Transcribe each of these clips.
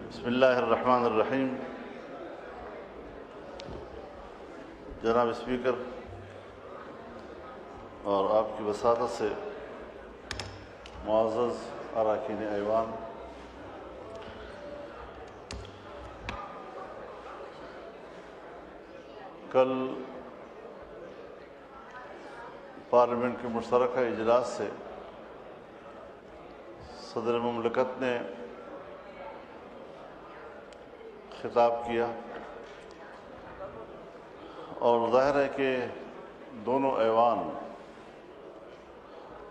بسم اللہ الرحمن الرحیم۔ جناب اسپیکر اور آپ کی وساطت سے معزز اراکین ایوان، کل پارلیمنٹ کے مشترکہ اجلاس سے صدر مملکت نے خطاب کیا اور ظاہر ہے کہ دونوں ایوان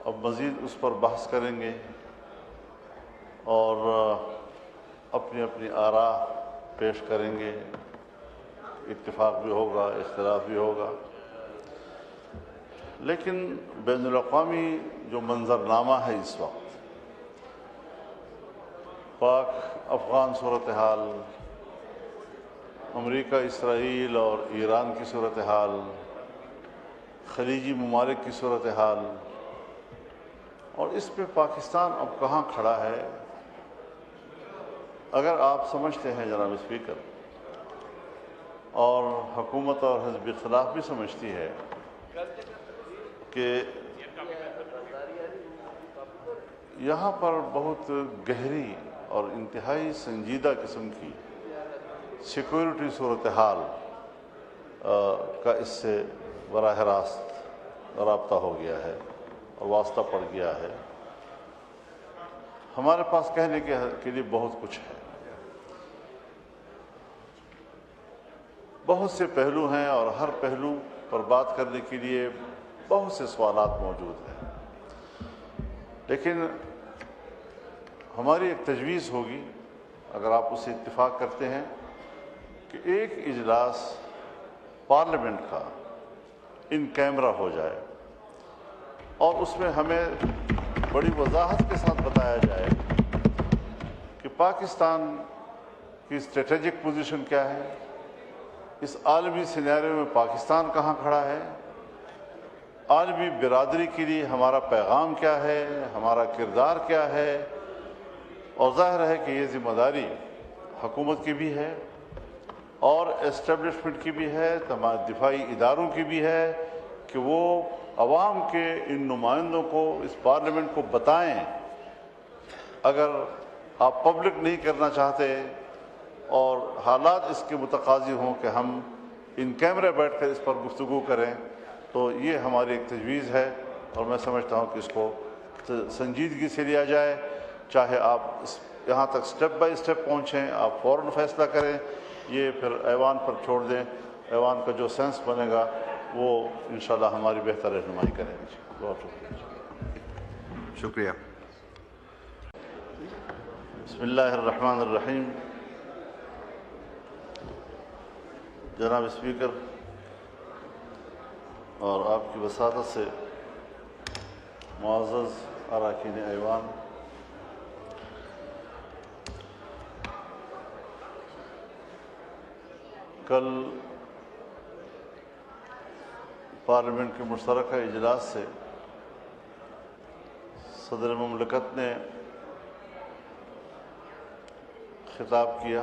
اب مزید اس پر بحث کریں گے اور اپنی اپنی آراء پیش کریں گے، اتفاق بھی ہوگا، اختلاف بھی ہوگا، لیکن بین الاقوامی جو منظرنامہ ہے اس وقت، پاک افغان صورتحال، امریکہ اسرائیل اور ایران کی صورتحال، خلیجی ممالک کی صورتحال، اور اس پہ پاکستان اب کہاں کھڑا ہے، اگر آپ سمجھتے ہیں جناب اسپیکر، اور حکومت اور حزب اختلاف بھی سمجھتی ہے کہ یہاں پر بہت گہری اور انتہائی سنجیدہ قسم کی سیکورٹی صورتحال کا اس سے براہ راست رابطہ ہو گیا ہے اور واسطہ پڑ گیا ہے، ہمارے پاس کہنے کے لیے بہت کچھ ہے، بہت سے پہلو ہیں اور ہر پہلو پر بات کرنے کے لیے بہت سے سوالات موجود ہیں، لیکن ہماری ایک تجویز ہوگی، اگر آپ اسے اتفاق کرتے ہیں، کہ ایک اجلاس پارلیمنٹ کا ان کیمرہ ہو جائے اور اس میں ہمیں بڑی وضاحت کے ساتھ بتایا جائے کہ پاکستان کی اسٹریٹجک پوزیشن کیا ہے، اس عالمی سینیریو میں پاکستان کہاں کھڑا ہے، عالمی برادری کے لیے ہمارا پیغام کیا ہے، ہمارا کردار کیا ہے، اور ظاہر ہے کہ یہ ذمہ داری حکومت کی بھی ہے اور اسٹیبلشمنٹ کی بھی ہے، تمام دفاعی اداروں کی بھی ہے، کہ وہ عوام کے ان نمائندوں کو، اس پارلیمنٹ کو بتائیں۔ اگر آپ پبلک نہیں کرنا چاہتے اور حالات اس کے متقاضی ہوں کہ ہم ان کیمرے بیٹھ کر اس پر گفتگو کریں، تو یہ ہماری ایک تجویز ہے اور میں سمجھتا ہوں کہ اس کو سنجیدگی سے لیا جائے، چاہے آپ یہاں تک سٹیپ بائی سٹیپ پہنچیں، آپ فوراً فیصلہ کریں، یہ پھر ایوان پر چھوڑ دیں، ایوان کا جو سینس بنے گا وہ انشاءاللہ ہماری بہتر رہنمائی کریں گے۔ بہت شکریہ۔ بسم اللہ الرحمن الرحیم۔ جناب اسپیکر اور آپ کی وساطت سے معزز اراکین ایوان، کل پارلیمنٹ کے مشترکہ اجلاس سے صدر مملکت نے خطاب کیا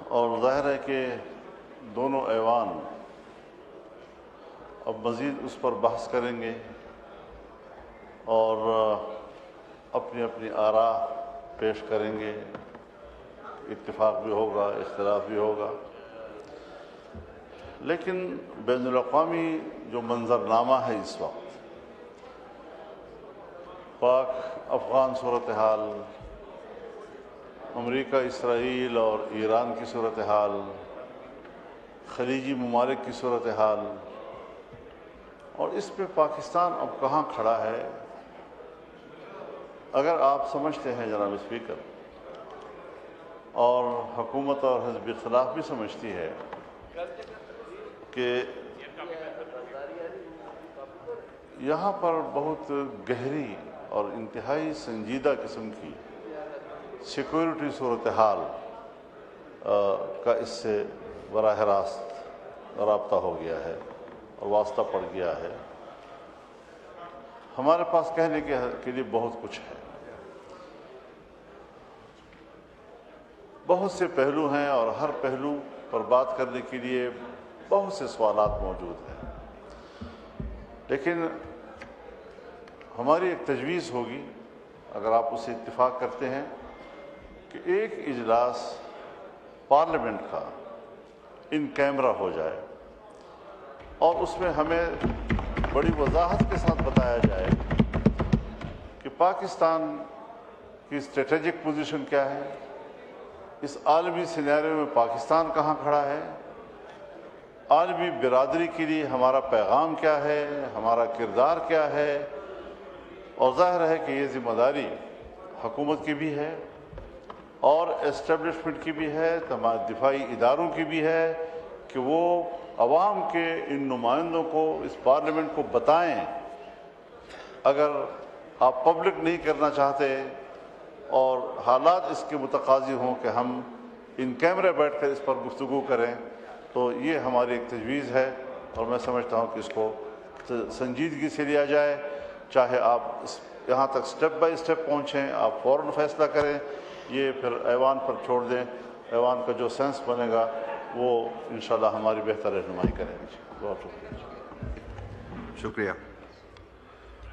اور ظاہر ہے کہ دونوں ایوان اب مزید اس پر بحث کریں گے اور اپنی اپنی آراء پیش کریں گے، اتفاق بھی ہوگا، اختلاف بھی ہوگا، لیکن بین الاقوامی جو منظرنامہ ہے اس وقت، پاک افغان صورتحال، امریکہ اسرائیل اور ایران کی صورتحال، خلیجی ممالک کی صورتحال، اور اس پہ پاکستان اب کہاں کھڑا ہے، اگر آپ سمجھتے ہیں جناب اسپیکر، اور حکومت اور حزب اختلاف بھی سمجھتی ہے کہ یہاں پر بہت گہری اور انتہائی سنجیدہ قسم کی سیکورٹی صورتحال کا اس سے براہ راست رابطہ ہو گیا ہے اور واسطہ پڑ گیا ہے، ہمارے پاس کہنے کے لیے بہت کچھ ہے، بہت سے پہلو ہیں اور ہر پہلو پر بات کرنے کے لیے بہت سے سوالات موجود ہیں، لیکن ہماری ایک تجویز ہوگی، اگر آپ اسے اتفاق کرتے ہیں، کہ ایک اجلاس پارلیمنٹ کا ان کیمرہ ہو جائے اور اس میں ہمیں بڑی وضاحت کے ساتھ بتایا جائے کہ پاکستان کی اسٹریٹجک پوزیشن کیا ہے، اس عالمی سینیریو میں پاکستان کہاں کھڑا ہے، عالمی برادری کے لیے ہمارا پیغام کیا ہے، ہمارا کردار کیا ہے، اور ظاہر ہے کہ یہ ذمہ داری حکومت کی بھی ہے اور اسٹیبلشمنٹ کی بھی ہے، تمام دفاعی اداروں کی بھی ہے کہ وہ عوام کے ان نمائندوں کو، اس پارلیمنٹ کو بتائیں۔ اگر آپ پبلک نہیں کرنا چاہتے اور حالات اس کے متقاضی ہوں کہ ہم ان کیمرے بیٹھ کر اس پر گفتگو کریں، تو یہ ہماری ایک تجویز ہے اور میں سمجھتا ہوں کہ اس کو سنجیدگی سے لیا جائے، چاہے آپ یہاں تک سٹیپ بائی سٹیپ پہنچیں، آپ فوراً فیصلہ کریں، یہ پھر ایوان پر چھوڑ دیں، ایوان کا جو سینس بنے گا وہ انشاءاللہ ہماری بہتر رہنمائی کریں گے۔ بہت شکریہ۔ شکریہ۔